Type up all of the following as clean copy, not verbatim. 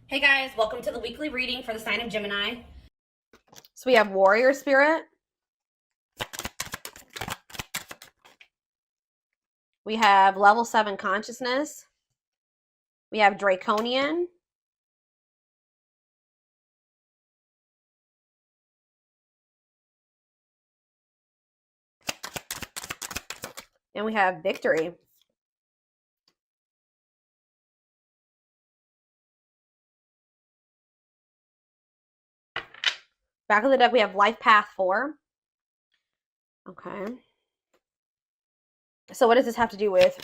Hey guys, welcome to the weekly reading for the sign of Gemini. So we have Warrior Spirit. We have Level 7 Consciousness. We have Draconian. And we have Victory. Back of the deck, we have Life Path 4. Okay. So what does this have to do with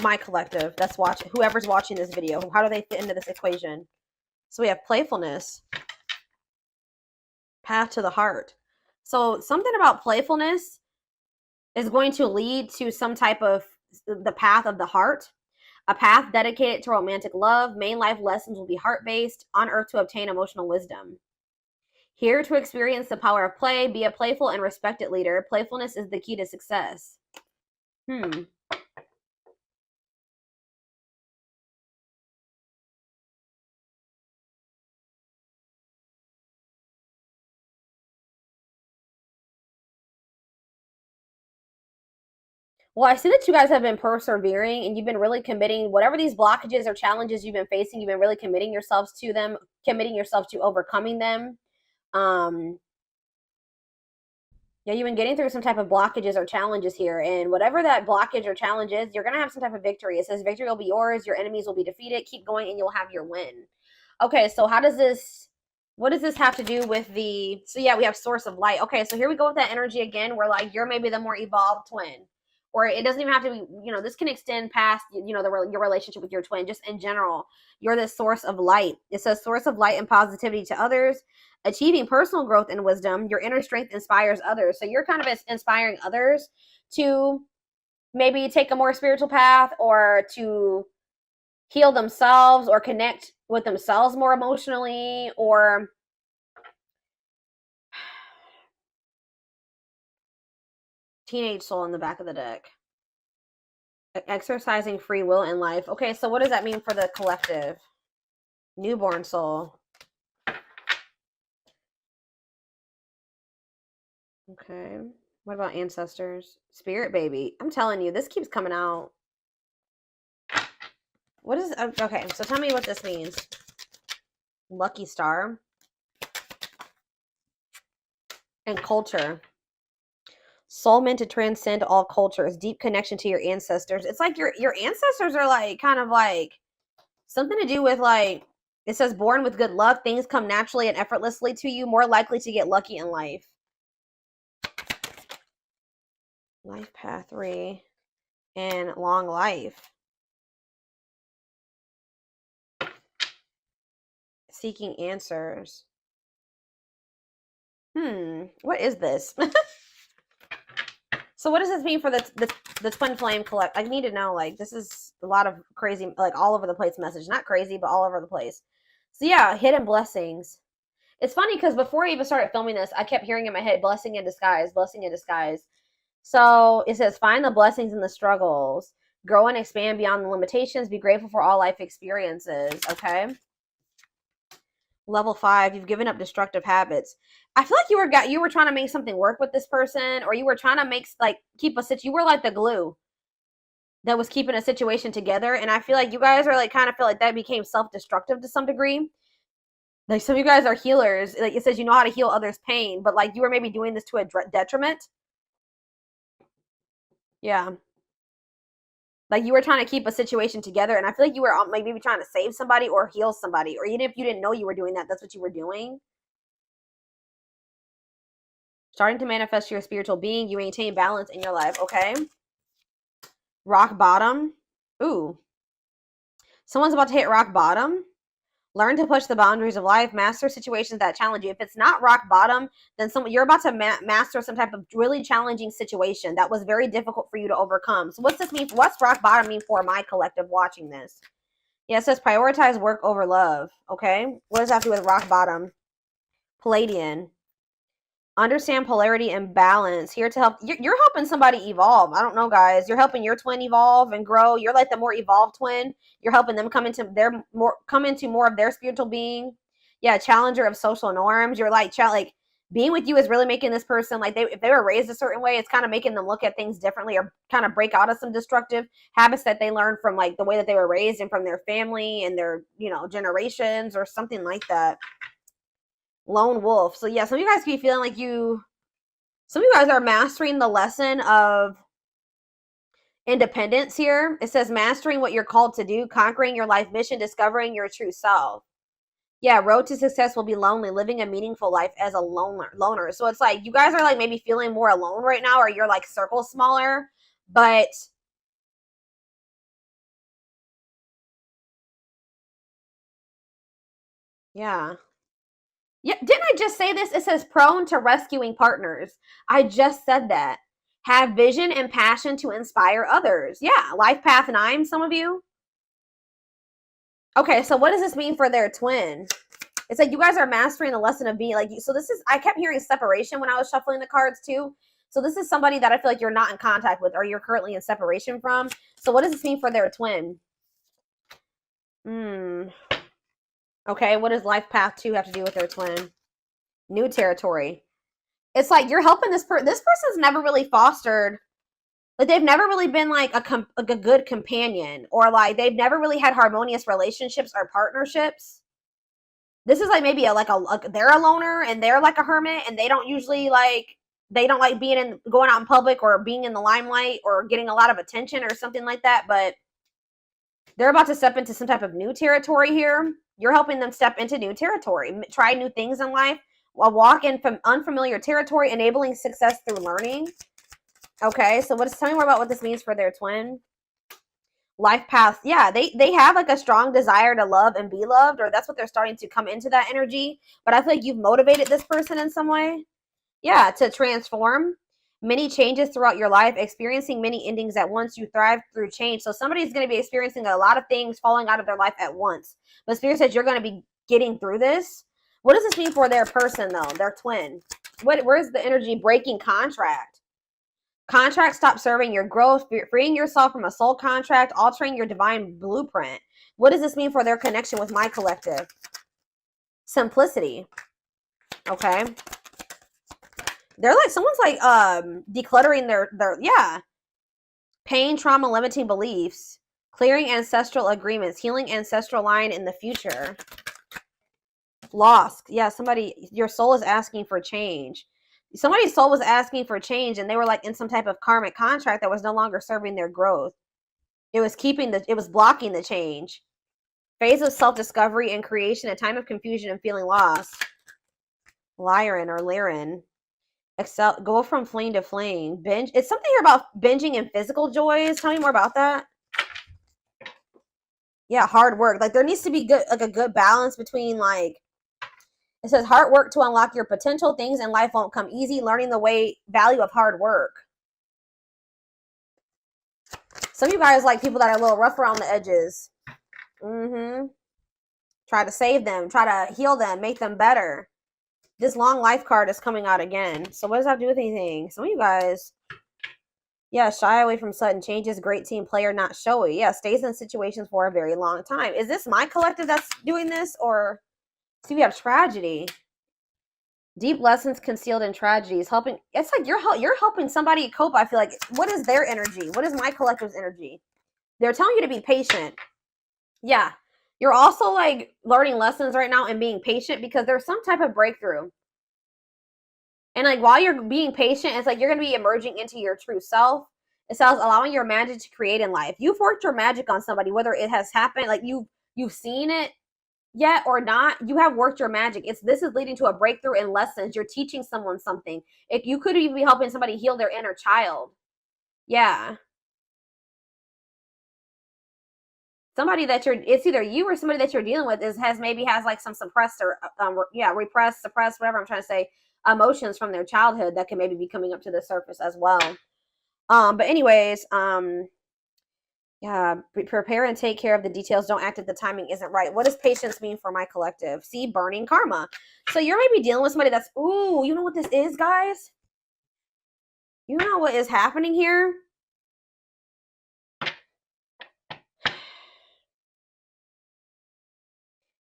my collective that's watching, whoever's watching this video? How do they fit into this equation? So we have Playfulness. Path to the Heart. So something about playfulness is going to lead to some type of the path of the heart. A path dedicated to romantic love. Main life lessons will be heart-based, on earth to obtain emotional wisdom. Here to experience the power of play, be a playful and respected leader. Playfulness is the key to success. Well, I see that you guys have been persevering and you've been really committing, whatever these blockages or challenges you've been facing, you've been really committing yourselves to them, committing yourself to overcoming them. Yeah, you've been getting through some type of blockages or challenges here, and whatever that blockage or challenge is, you're going to have some type of victory. It says victory will be yours, your enemies will be defeated, keep going, and you'll have your win. Okay, so what does this have to do with so yeah, we have source of light. Okay, so here we go with that energy again, where like you're maybe the more evolved twin. Or it doesn't even have to be, this can extend past, your relationship with your twin, just in general. You're the source of light. It says source of light and positivity to others, achieving personal growth and wisdom. Your inner strength inspires others. So you're kind of inspiring others to maybe take a more spiritual path, or to heal themselves, or connect with themselves more emotionally, or teenage soul in the back of the deck. Exercising free will in life. Okay, so what does that mean for the collective? Newborn soul. Okay. What about ancestors? Spirit baby. I'm telling you, this keeps coming out. What is, okay, so tell me what this means. Lucky star. And culture. Soul meant to transcend all cultures. Deep connection to your ancestors. It's like your ancestors are like kind of like something to do with like, it says born with good luck. Things come naturally and effortlessly to you. More likely to get lucky in life. Life path 3 and long life. Seeking answers. What is this? So what does this mean for the twin flame collect? I need to know, like, this is a lot of crazy, like, all over the place message. Not crazy, but all over the place. So yeah, hidden blessings. It's funny because before I even started filming this, I kept hearing in my head, blessing in disguise, blessing in disguise. So it says, find the blessings in the struggles. Grow and expand beyond the limitations. Be grateful for all life experiences, okay? Level 5, you've given up destructive habits. I feel like you were trying to make something work with this person, or you were trying to you were like the glue that was keeping a situation together. And I feel like you guys are like, kind of feel like that became self-destructive to some degree. Like, some of you guys are healers. Like, it says you know how to heal others' pain, but like you were maybe doing this to a detriment. Yeah. Like, you were trying to keep a situation together, and I feel like you were like maybe trying to save somebody or heal somebody, or even if you didn't know you were doing that, that's what you were doing. Starting to manifest your spiritual being. You maintain balance in your life, okay? Rock bottom. Ooh. Someone's about to hit rock bottom. Learn to push the boundaries of life. Master situations that challenge you. If it's not rock bottom, then you're about to master some type of really challenging situation that was very difficult for you to overcome. So what's this mean? What's rock bottom mean for my collective watching this? Yeah, it says prioritize work over love, okay? What does that have to do with rock bottom? Palladian. Understand polarity and balance. Here to help. You're helping somebody evolve. I don't know, guys. You're helping your twin evolve and grow. You're like the more evolved twin. You're helping them come into more of their spiritual being. Yeah, challenger of social norms. You're like being with you is really making this person like if they were raised a certain way, it's kind of making them look at things differently or kind of break out of some destructive habits that they learned from like the way that they were raised and from their family and their generations or something like that. Lone wolf. So yeah, some of you guys could be feeling like some of you guys are mastering the lesson of independence here. It says mastering what you're called to do, conquering your life mission, discovering your true self. Yeah, road to success will be lonely, living a meaningful life as a loner. So it's like you guys are like maybe feeling more alone right now, or you're like circle smaller, but yeah. Yeah, didn't I just say this? It says prone to rescuing partners. I just said that. Have vision and passion to inspire others. Yeah, life path 9, some of you. Okay, so what does this mean for their twin? It's like you guys are mastering the lesson of being like you. So this is, I kept hearing separation when I was shuffling the cards too. So this is somebody that I feel like you're not in contact with or you're currently in separation from. So what does this mean for their twin? Okay, what does life path 2 have to do with their twin? New territory. It's like you're helping this person. This person's never really fostered, like they've never really been like a good companion, or like they've never really had harmonious relationships or partnerships. This is like maybe they're a loner and they're like a hermit and they don't usually they don't like going out in public or being in the limelight or getting a lot of attention or something like that, but they're about to step into some type of new territory here. You're helping them step into new territory, try new things in life, walk in from unfamiliar territory, enabling success through learning. Okay, so tell me more about what this means for their twin. Life path. Yeah, they have like a strong desire to love and be loved, or that's what they're starting to come into that energy. But I feel like you've motivated this person in some way. Yeah, to transform. Many changes throughout your life, experiencing many endings at once. You thrive through change. So somebody's going to be experiencing a lot of things falling out of their life at once. But Spirit says you're going to be getting through this. What does this mean for their person, though? Their twin. Where's the energy? Breaking contract. Contract, stop serving your growth, freeing yourself from a soul contract, altering your divine blueprint. What does this mean for their connection with my collective? Simplicity. Okay. They're like, someone's like decluttering their yeah. Pain, trauma, limiting beliefs, clearing ancestral agreements, healing ancestral line in the future. Lost. Yeah, your soul is asking for change. Somebody's soul was asking for change and they were like in some type of karmic contract that was no longer serving their growth. It was blocking the change. Phase of self-discovery and creation, a time of confusion and feeling lost. Lyran or Lyran. Go from flame to flame. Binge. It's something here about binging and physical joys. Tell me more about that. Yeah, hard work. Like there needs to be a good balance between like, it says hard work to unlock your potential. Things in life won't come easy. Learning the value of hard work. Some of you guys like people that are a little rough around the edges. Try to save them. Try to heal them. Make them better. This long life card is coming out again. So what does that have to do with anything? Some of you guys, yeah, shy away from sudden changes. Great team player, not showy. Yeah, stays in situations for a very long time. Is this my collective that's doing this? Or see, we have tragedy. Deep lessons concealed in tragedies. Helping. It's like you're helping somebody cope. I feel like. What is their energy? What is my collective's energy? They're telling you to be patient. Yeah. You're also like learning lessons right now and being patient because there's some type of breakthrough. And like while you're being patient, it's like you're going to be emerging into your true self. It says allowing your magic to create in life. You've worked your magic on somebody, whether it has happened, like you've seen it yet or not. You have worked your magic. This is leading to a breakthrough in lessons. You're teaching someone something. If you could even be helping somebody heal their inner child. Yeah. Somebody it's either you or somebody that you're dealing with has like some suppressed or repressed, suppressed, whatever I'm trying to say, emotions from their childhood that can maybe be coming up to the surface as well. But anyways, Yeah, prepare and take care of the details. Don't act if the timing isn't right. What does patience mean for my collective? See, burning karma. So you're maybe dealing with somebody that's, ooh, you know what this is, guys? You know what is happening here?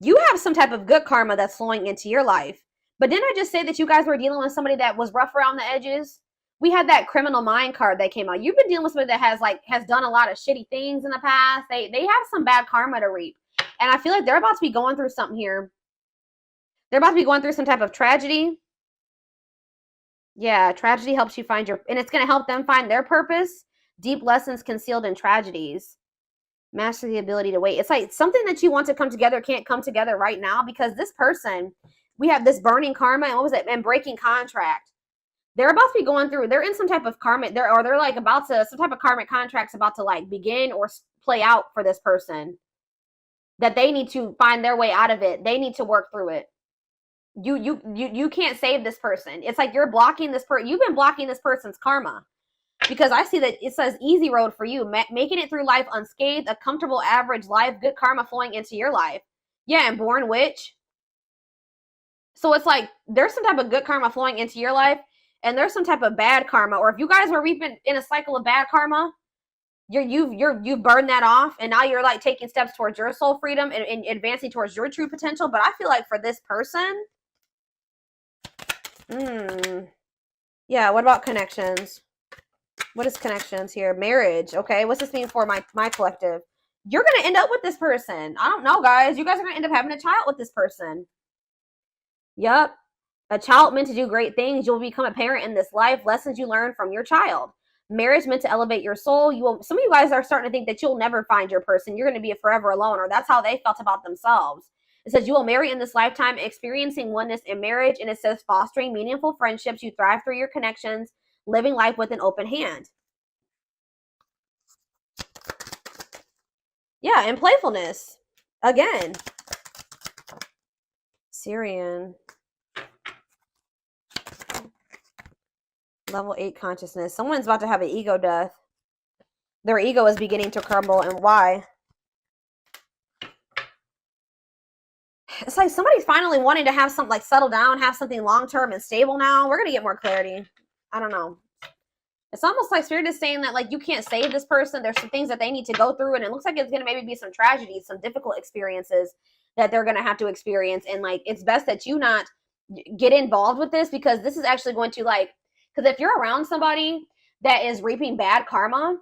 You have some type of good karma that's flowing into your life. But didn't I just say that you guys were dealing with somebody that was rough around the edges? We had that criminal mind card that came out. You've been dealing with somebody that has done a lot of shitty things in the past. They have some bad karma to reap. And I feel like they're about to be going through something here. They're about to be going through some type of tragedy. Yeah, tragedy helps you find and it's going to help them find their purpose. Deep lessons concealed in tragedies. Master the ability to wait. It's like something that you want to come together can't come together right now because this person, we have this burning karma and what was it? And breaking contract. They're about to be going through, they're in some type of karmic, they're like about to, some type of karmic contracts about to like begin or play out for this person. That they need to find their way out of it. They need to work through it. You can't save this person. It's like you're blocking this you've been blocking this person's karma. Because I see that it says easy road for you, making it through life unscathed, a comfortable average life, good karma flowing into your life. Yeah, and born witch. So it's like there's some type of good karma flowing into your life, and there's some type of bad karma. Or if you guys were reaping in a cycle of bad karma, you've burned that off, and now you're like taking steps towards your soul freedom and advancing towards your true potential. But I feel like for this person, yeah. What about connections? What is connections here? Marriage. Okay. What's this mean for my collective? You're going to end up with this person. I don't know, guys. You guys are going to end up having a child with this person. Yep. A child meant to do great things. You'll become a parent in this life. Lessons you learn from your child. Marriage meant to elevate your soul. Some of you guys are starting to think that you'll never find your person. You're going to be forever alone, or that's how they felt about themselves. It says you will marry in this lifetime, experiencing oneness in marriage. And it says fostering meaningful friendships. You thrive through your connections. Living life with an open hand. Yeah, and playfulness. Again. Syrian. Level 8 consciousness. Someone's about to have an ego death. Their ego is beginning to crumble. And why? It's like somebody's finally wanting to have something like settle down, have something long-term and stable now. We're going to get more clarity. I don't know. It's almost like Spirit is saying that like you can't save this person. There's some things that they need to go through, and it looks like it's going to maybe be some tragedies, some difficult experiences that they're going to have to experience. And like it's best that you not get involved with this, because this is actually going to like, because if you're around somebody that is reaping bad karma,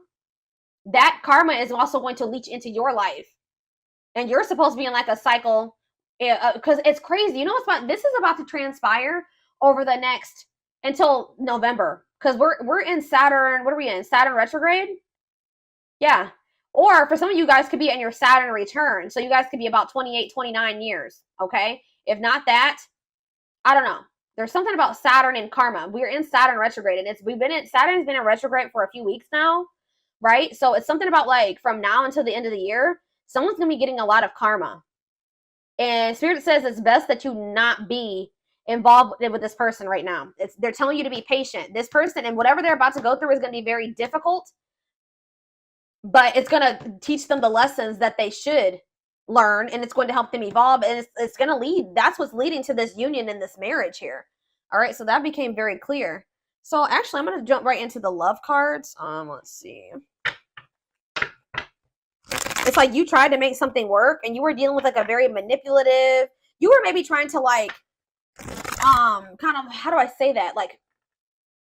that karma is also going to leach into your life, and you're supposed to be in like a cycle. Because it's crazy. You know what's about, this is about to transpire over the next until November, because we're in Saturn. What are we in? Saturn retrograde. Yeah. Or for some of you guys could be in your Saturn return, so you guys could be about 28, 29 years. Okay. If not that, I don't know. There's something about Saturn and karma. We're in Saturn retrograde, and Saturn's been in retrograde for a few weeks now, right? So it's something about like from now until the end of the year, someone's gonna be getting a lot of karma. And Spirit says it's best that you not be involved with this person right now. They're telling you to be patient. This person and whatever they're about to go through is going to be very difficult, but it's going to teach them the lessons that they should learn, and it's going to help them evolve, and it's going to lead. That's what's leading to this union and this marriage here. All right, so that became very clear. So actually, I'm going to jump right into the love cards. Let's see. It's like you tried to make something work, and you were dealing with like a very manipulative. You were maybe trying to like, kind of, how do I say that? Like,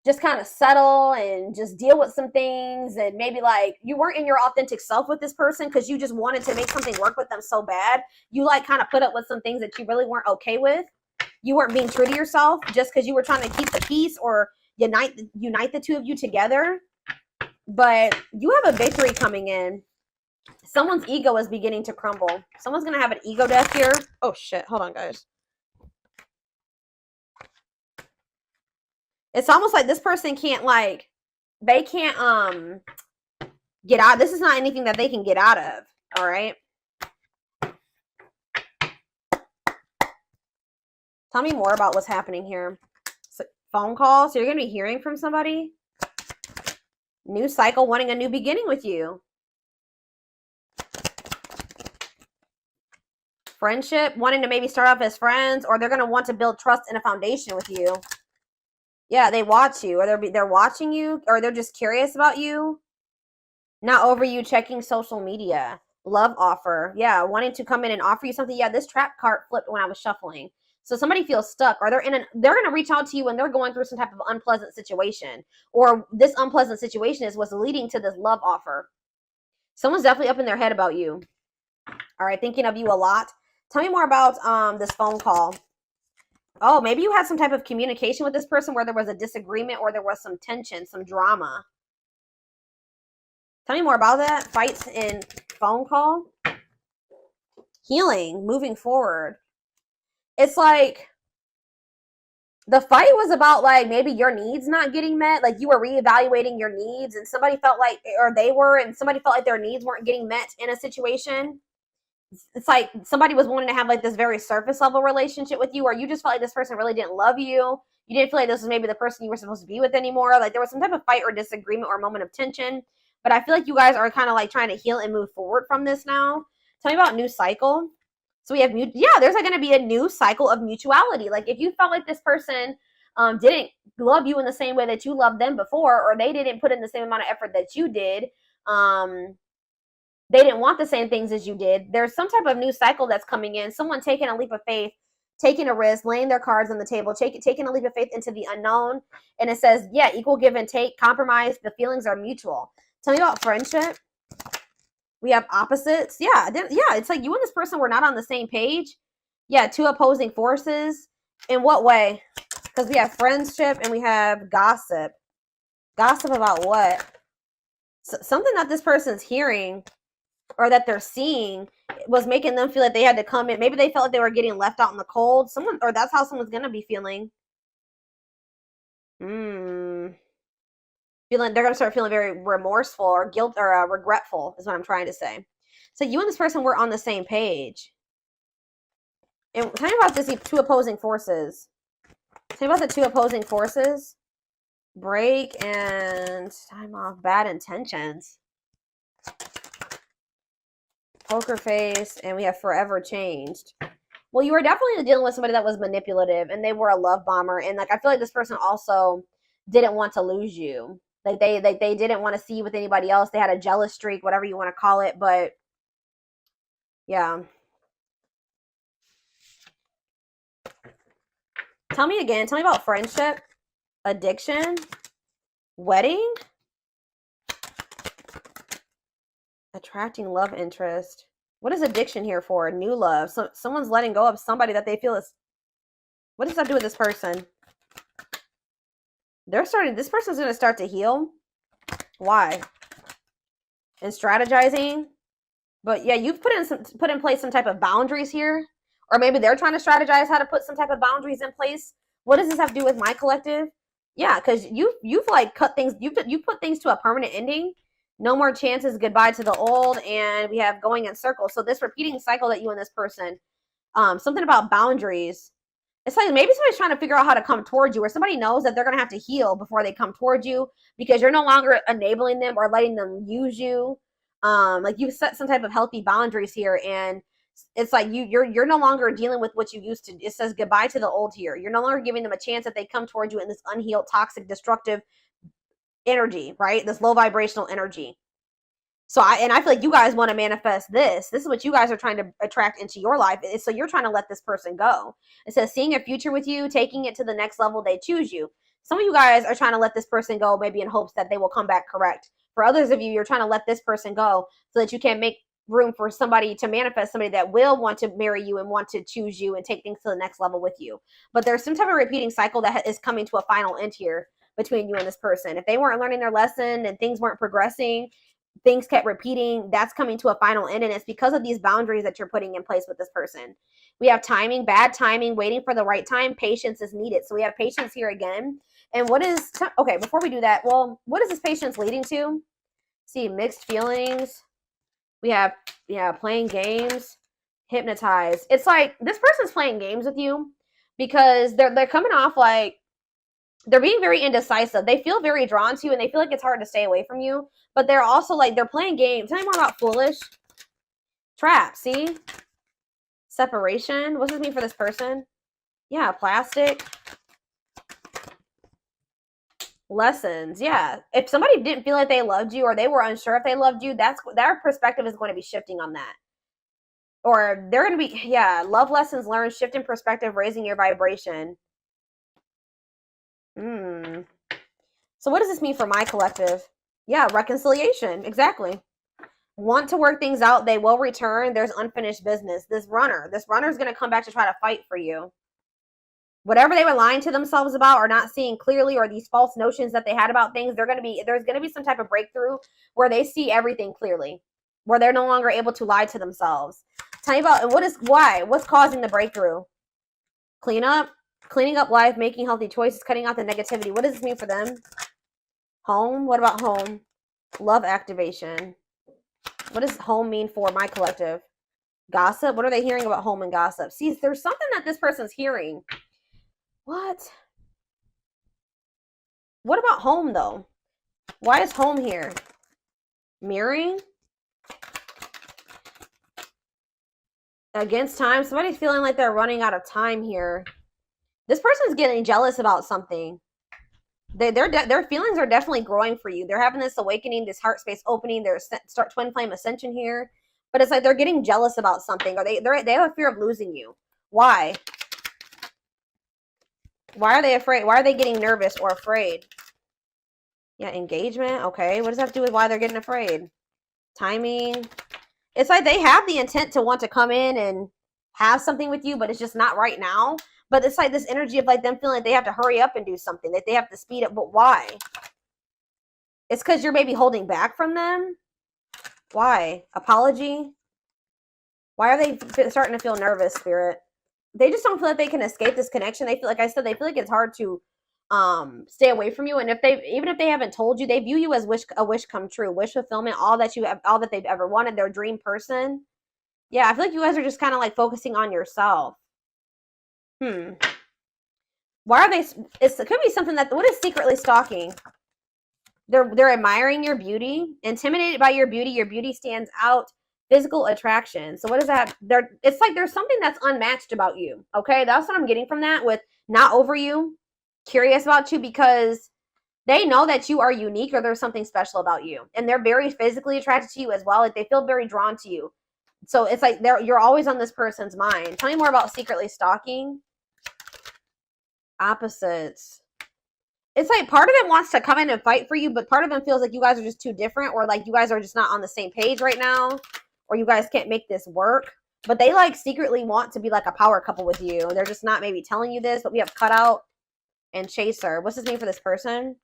just kind of settle and just deal with some things, and maybe like you weren't in your authentic self with this person because you just wanted to make something work with them so bad. You like kind of put up with some things that you really weren't okay with. You weren't being true to yourself just because you were trying to keep the peace or unite the two of you together. But you have a victory coming in. Someone's ego is beginning to crumble. Someone's going to have an ego death here. Oh, shit. Hold on, guys. It's almost like this person can't, like, they can't, get out. This is not anything that they can get out of. All right. Tell me more about what's happening here. So, phone call. So you're going to be hearing from somebody. New cycle, wanting a new beginning with you. Friendship, wanting to maybe start off as friends, or they're going to want to build trust and a foundation with you. Yeah, they watch you, or they're watching you, or they're just curious about you. Not over you checking social media. Love offer. Yeah, wanting to come in and offer you something. Yeah, this trap card flipped when I was shuffling. So somebody feels stuck, or they're going to reach out to you when they're going through some type of unpleasant situation, or this unpleasant situation is what's leading to this love offer. Someone's definitely up in their head about you. All right, thinking of you a lot. Tell me more about this phone call. Oh, maybe you had some type of communication with this person where there was a disagreement or there was some tension, some drama. Tell me more about that. Fights in phone call. Healing, moving forward. It's like the fight was about like maybe your needs not getting met. Like you were reevaluating your needs and somebody felt like, or they were, and somebody felt like their needs weren't getting met in a situation. It's like somebody was wanting to have like this very surface level relationship with you, or you just felt like this person really didn't love you. You didn't feel like this was maybe the person you were supposed to be with anymore. Like there was some type of fight or disagreement or moment of tension. But I feel like you guys are kind of like trying to heal and move forward from this now. Tell me about new cycle. So we have, there's like going to be a new cycle of mutuality. Like if you felt like this person didn't love you in the same way that you loved them before, or they didn't put in the same amount of effort that you did, they didn't want the same things as you did. There's some type of new cycle that's coming in. Someone taking a leap of faith, taking a risk, laying their cards on the table, taking a leap of faith into the unknown. And it says, yeah, equal give and take, compromise. The feelings are mutual. Tell me about friendship. We have opposites. Yeah, it's like you and this person were not on the same page. Yeah, two opposing forces. In what way? Because we have friendship and we have gossip. Gossip about what? Something that this person's hearing or that they're seeing was making them feel like they had to come in. Maybe they felt like they were getting left out in the cold. Or that's how someone's going to be feeling. They're going to start feeling very remorseful or guilt or regretful is what I'm trying to say. So you and this person were on the same page. And tell me about this two opposing forces. Tell me about the two opposing forces. Break and time off. Bad intentions. Poker face, and we have forever changed. Well, you were definitely dealing with somebody that was manipulative, and they were a love bomber. And like I feel like this person also didn't want to lose you. Like they didn't want to see you with anybody else. They had a jealous streak, whatever you want to call it. But yeah. Tell me again. Tell me about friendship, addiction, wedding, attracting love interest. What is addiction here for? New love. So someone's letting go of somebody that they feel is. What does that do with this person? This person's going to start to heal. Why? And strategizing. But yeah, you've put in place some type of boundaries here. Or maybe they're trying to strategize how to put some type of boundaries in place. What does this have to do with my collective? Yeah, because you've like cut things, you've put things to a permanent ending. No more chances, goodbye to the old, and we have going in circles. So this repeating cycle that you and this person, something about boundaries. It's like maybe somebody's trying to figure out how to come towards you, or somebody knows that they're going to have to heal before they come towards you because you're no longer enabling them or letting them use you. Like you've set some type of healthy boundaries here, and it's like you're no longer dealing with what you used to. It says goodbye to the old here. You're no longer giving them a chance that they come towards you in this unhealed, toxic, destructive energy, right? This low vibrational energy. So I feel like you guys want to manifest this. This is what you guys are trying to attract into your life. So you're trying to let this person go. It says seeing a future with you, taking it to the next level, they choose you. Some of you guys are trying to let this person go, maybe in hopes that they will come back correct. For others of you, you're trying to let this person go so that you can make room for somebody to manifest, somebody that will want to marry you and want to choose you and take things to the next level with you. But there's some type of repeating cycle that is coming to a final end here between you and this person. If they weren't learning their lesson and things weren't progressing, things kept repeating, that's coming to a final end, and it's because of these boundaries that you're putting in place with this person. We have timing, bad timing, waiting for the right time. Patience is needed. So we have patience here again. And okay, before we do that, well, what is this patience leading to? See, mixed feelings. We have, playing games, hypnotized. It's like this person's playing games with you because they're coming off like they're being very indecisive. They feel very drawn to you and they feel like it's hard to stay away from you. But they're also like, they're playing games. Tell me more about foolish. Trap, see? Separation. What does this mean for this person? Yeah, plastic. Lessons. Yeah. If somebody didn't feel like they loved you or they were unsure if they loved you, their perspective is going to be shifting on that. Or they're going to be, yeah, love lessons learned, shift in perspective, raising your vibration. So what does this mean for my collective? Yeah, reconciliation. Exactly. Want to work things out. They will return. There's unfinished business. This runner is going to come back to try to fight for you. Whatever they were lying to themselves about or not seeing clearly, or these false notions that they had about things, there's going to be some type of breakthrough where they see everything clearly, where they're no longer able to lie to themselves. Tell me about what's causing the breakthrough? Cleaning up life, making healthy choices, cutting out the negativity. What does this mean for them? Home. What about home? Love activation. What does home mean for my collective? Gossip. What are they hearing about home and gossip? See, there's something that this person's hearing. What about home, though? Why is home here? Mirroring? Against time? Somebody's feeling like they're running out of time here. This person's getting jealous about something. Their feelings are definitely growing for you. They're having this awakening, this heart space opening. There's start twin flame ascension here. But it's like they're getting jealous about something. Or they have a fear of losing you. Why? Why are they afraid? Why are they getting nervous or afraid? Yeah, engagement. Okay. What does that have to do with why they're getting afraid? Timing. It's like they have the intent to want to come in and have something with you, but it's just not right now. But it's like this energy of like them feeling like they have to hurry up and do something, that they have to speed up. But why? It's because you're maybe holding back from them. Why? Apology. Why are they starting to feel nervous, Spirit? They just don't feel like they can escape this connection. They feel like they feel like it's hard to stay away from you. And even if they haven't told you, they view you as a wish come true, wish fulfillment, all that they've ever wanted, their dream person. Yeah, I feel like you guys are just kind of like focusing on yourself. Why are they? It could be something that. What is secretly stalking? They're admiring your beauty, intimidated by your beauty. Your beauty stands out. Physical attraction. So what is that? It's like there's something that's unmatched about you. Okay, that's what I'm getting from that. With not over you, curious about you, because they know that you are unique or there's something special about you, and they're very physically attracted to you as well. Like they feel very drawn to you. So it's like you're always on this person's mind. Tell me more about secretly stalking. Opposites. It's like part of them wants to come in and fight for you, but part of them feels like you guys are just too different, or like you guys are just not on the same page right now, or you guys can't make this work. But they like secretly want to be like a power couple with you. They're just not maybe telling you this, but we have cutout and chaser. What's this mean for this person?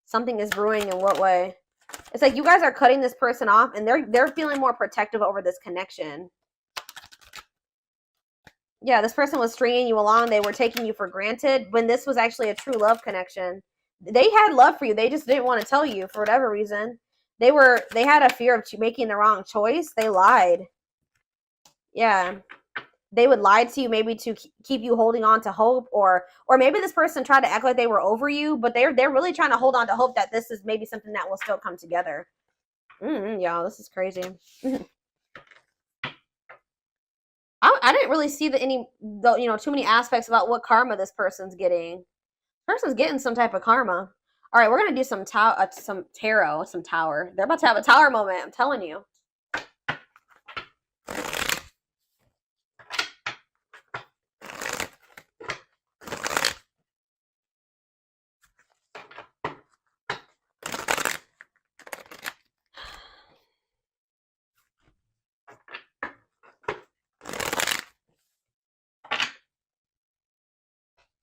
Something is brewing. In what way? It's like you guys are cutting this person off, and they're feeling more protective over this connection. Yeah, this person was stringing you along. They were taking you for granted when this was actually a true love connection. They had love for you. They just didn't want to tell you for whatever reason. They had a fear of making the wrong choice. They lied. Yeah. They would lie to you maybe to keep you holding on to hope, or maybe this person tried to act like they were over you, but they're really trying to hold on to hope that this is maybe something that will still come together. Y'all, this is crazy. I didn't really see too many aspects about what karma this person's getting. This person's getting some type of karma. All right, we're gonna do some tarot, some tower. They're about to have a tower moment. I'm telling you.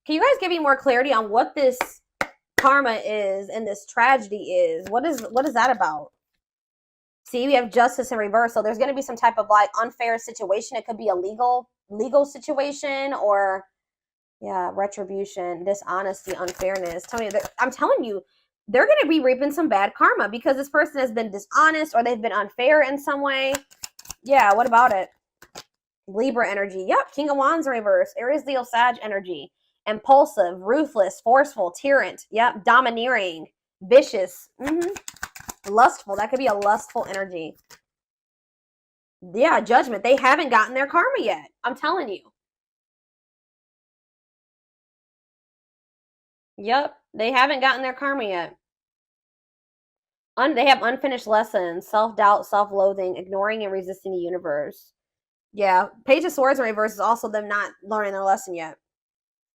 Can you guys give me more clarity on what this karma is and this tragedy is? What is that about? See, we have justice in reverse. So there's going to be some type of like unfair situation. It could be a legal situation, or yeah, retribution, dishonesty, unfairness. I'm telling you, they're going to be reaping some bad karma because this person has been dishonest or they've been unfair in some way. Yeah, what about it? Libra energy. Yep, King of Wands in reverse. Aries, Leo, Sag energy. Impulsive, ruthless, forceful, tyrant. Yep, domineering, vicious. Lustful. That could be a lustful energy. Yeah, judgment. They haven't gotten their karma yet. I'm telling you. Yep, they haven't gotten their karma yet. They have unfinished lessons, self-doubt, self-loathing, ignoring and resisting the universe. Yeah, Page of Swords in reverse is also them not learning their lesson yet.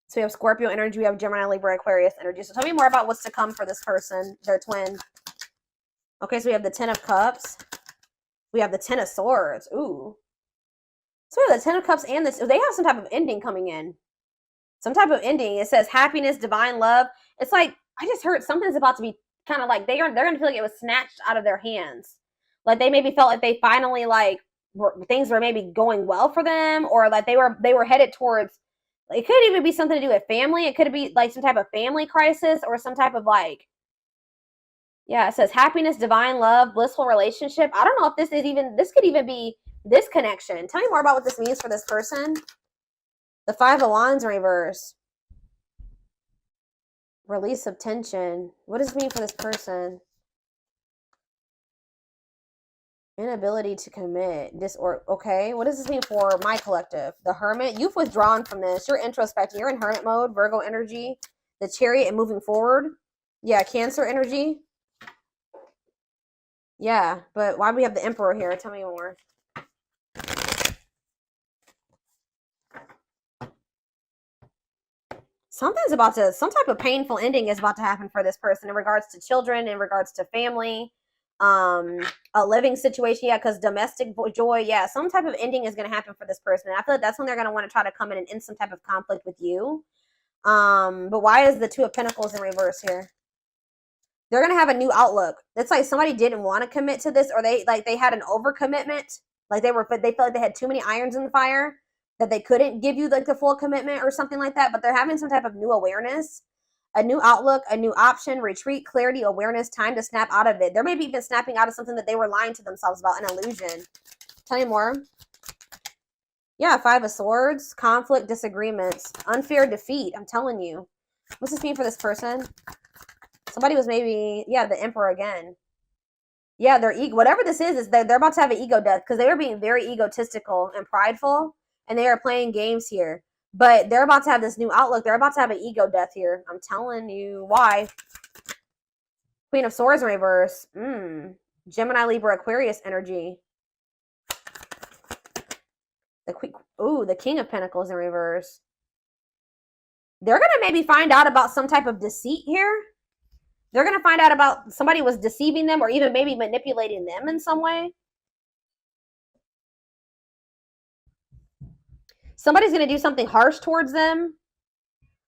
So we have Scorpio energy, we have Gemini, Libra, Aquarius energy. So tell me more about what's to come for this person, their twin. Okay, so we have the Ten of Cups. We have the Ten of Swords. Ooh. So we have the Ten of Cups and this. They have some type of ending coming in. Some type of ending. It says happiness, divine love. It's like, I just heard something's about to be kind of like, they're going to feel like it was snatched out of their hands. Like they maybe felt like they finally like, things were maybe going well for them, or like they were headed towards, it could even be something to do with family. It could be like some type of family crisis or some type of like, yeah, it says happiness, divine love, blissful relationship. I don't know if this could even be this connection. Tell me more about what this means for this person. The Five of Wands in reverse. Release of tension. What does this mean for this person? Inability to commit. Okay, what does this mean for my collective? The Hermit. You've withdrawn from this. You're introspecting. You're in hermit mode. Virgo energy. The Chariot and moving forward. Yeah, Cancer energy. Yeah, but why do we have the Emperor here? Tell me more. Some type of painful ending is about to happen for this person in regards to children, in regards to family, a living situation. Yeah, because domestic joy. Yeah, some type of ending is going to happen for this person. And I feel like that's when they're going to want to try to come in and end some type of conflict with you. But why is the Two of Pentacles in reverse here? They're going to have a new outlook. It's like somebody didn't want to commit to this, or they had an overcommitment. Like they felt like they had too many irons in the fire, that they couldn't give you like the full commitment or something like that. But they're having some type of new awareness, a new outlook, a new option, retreat, clarity, awareness, time to snap out of it. They're maybe even snapping out of something that they were lying to themselves about, an illusion. Tell me more. Yeah, Five of Swords, conflict, disagreements, unfair defeat. I'm telling you. What's this mean for this person? Somebody was maybe, yeah, the Emperor again. Yeah, their ego, whatever this is they're about to have an ego death because they were being very egotistical and prideful, and they are playing games here. But they're about to have this new outlook. They're about to have an ego death here. I'm telling you why. Queen of Swords in reverse. Gemini, Libra, Aquarius energy. The King of Pentacles in reverse. They're gonna maybe find out about some type of deceit here. They're going to find out about somebody was deceiving them or even maybe manipulating them in some way. Somebody's going to do something harsh towards them.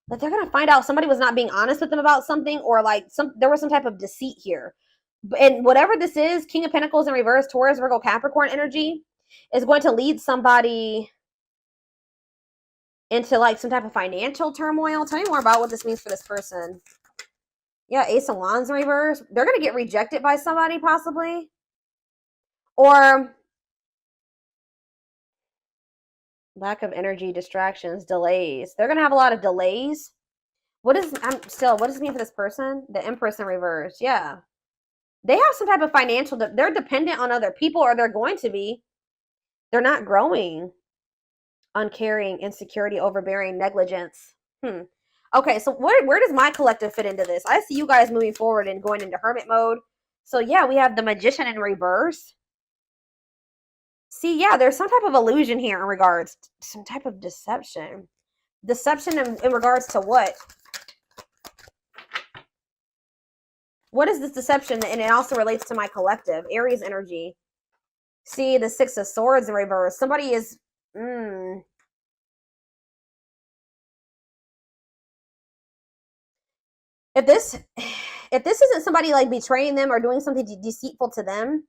But they're going to find out somebody was not being honest with them about something, or like there was some type of deceit here. And whatever this is, King of Pentacles in reverse, Taurus, Virgo, Capricorn energy is going to lead somebody into like some type of financial turmoil. Tell me more about what this means for this person. Yeah, Ace of Wands in reverse. They're going to get rejected by somebody possibly. Or lack of energy, distractions, delays. They're going to have a lot of delays. What does it mean for this person? The Empress in reverse. Yeah. They have some type of financial, they're dependent on other people, or they're going to be. They're not growing. Uncaring, insecurity, overbearing, negligence. Okay, so where does my collective fit into this? I see you guys moving forward and going into hermit mode. So yeah, we have the Magician in reverse. See, yeah, there's some type of illusion here in regards to some type of deception. Deception in regards to what? What is this deception? And it also relates to my collective. Aries energy. See, the Six of Swords in reverse. Somebody is... If this isn't somebody like betraying them or doing something deceitful to them,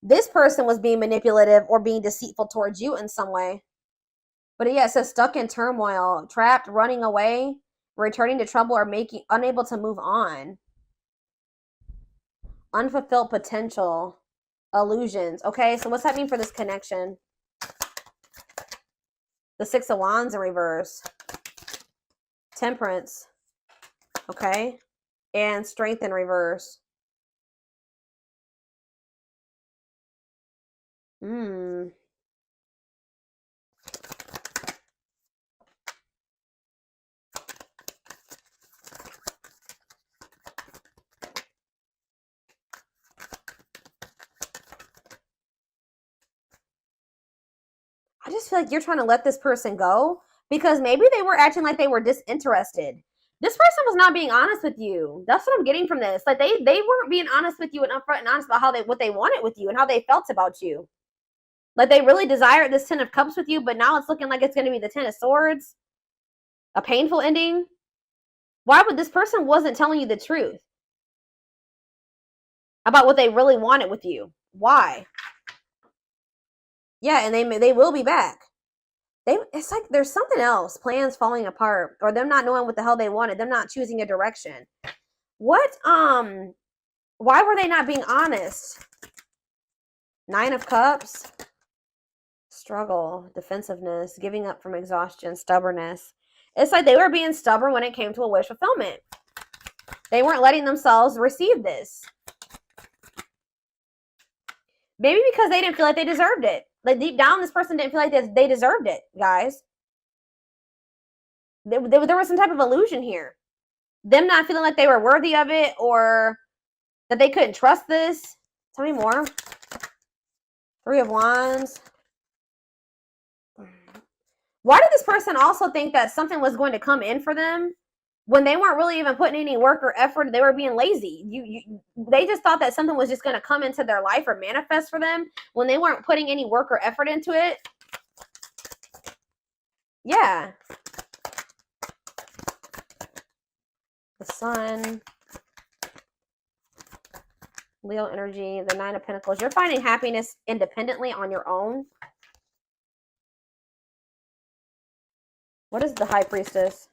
this person was being manipulative or being deceitful towards you in some way. But yeah, it says stuck in turmoil, trapped, running away, returning to trouble, or unable to move on. Unfulfilled potential, illusions. Okay, so what's that mean for this connection? The Six of Wands in reverse. Temperance. Okay. And Strength in reverse. Hmm. I just feel like you're trying to let this person go because maybe they were acting like they were disinterested. This person was not being honest with you. That's what I'm getting from this. Like they weren't being honest with you and upfront and honest about how what they wanted with you and how they felt about you. Like they really desired this 10 of Cups with you, but now it's looking like it's going to be the 10 of Swords. A painful ending. Why would this person wasn't telling you the truth about what they really wanted with you? Why? Yeah, and they will be back. It's like there's something else. Plans falling apart, or them not knowing what the hell they wanted, them not choosing a direction. What why were they not being honest? 9 of Cups. Struggle, defensiveness, giving up from exhaustion, stubbornness. It's like they were being stubborn when it came to a wish fulfillment. They weren't letting themselves receive this. Maybe because they didn't feel like they deserved it. Like deep down, this person didn't feel like they deserved it, guys. There was some type of illusion here. Them not feeling like they were worthy of it or that they couldn't trust this. Tell me more. 3 of Wands. Why did this person also think that something was going to come in for them when they weren't really even putting any work or effort? They were being lazy. They just thought that something was just going to come into their life or manifest for them when they weren't putting any work or effort into it. Yeah. The Sun. Leo energy. The 9 of Pentacles. You're finding happiness independently on your own. What is the High Priestess?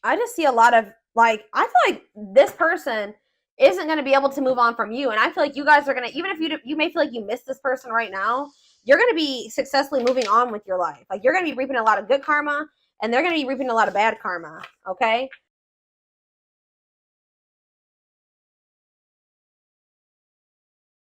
I just see a lot of, like, I feel like this person isn't going to be able to move on from you. And I feel like you guys are going to, even if you may feel like you miss this person right now, you're going to be successfully moving on with your life. Like, you're going to be reaping a lot of good karma, and they're going to be reaping a lot of bad karma, okay?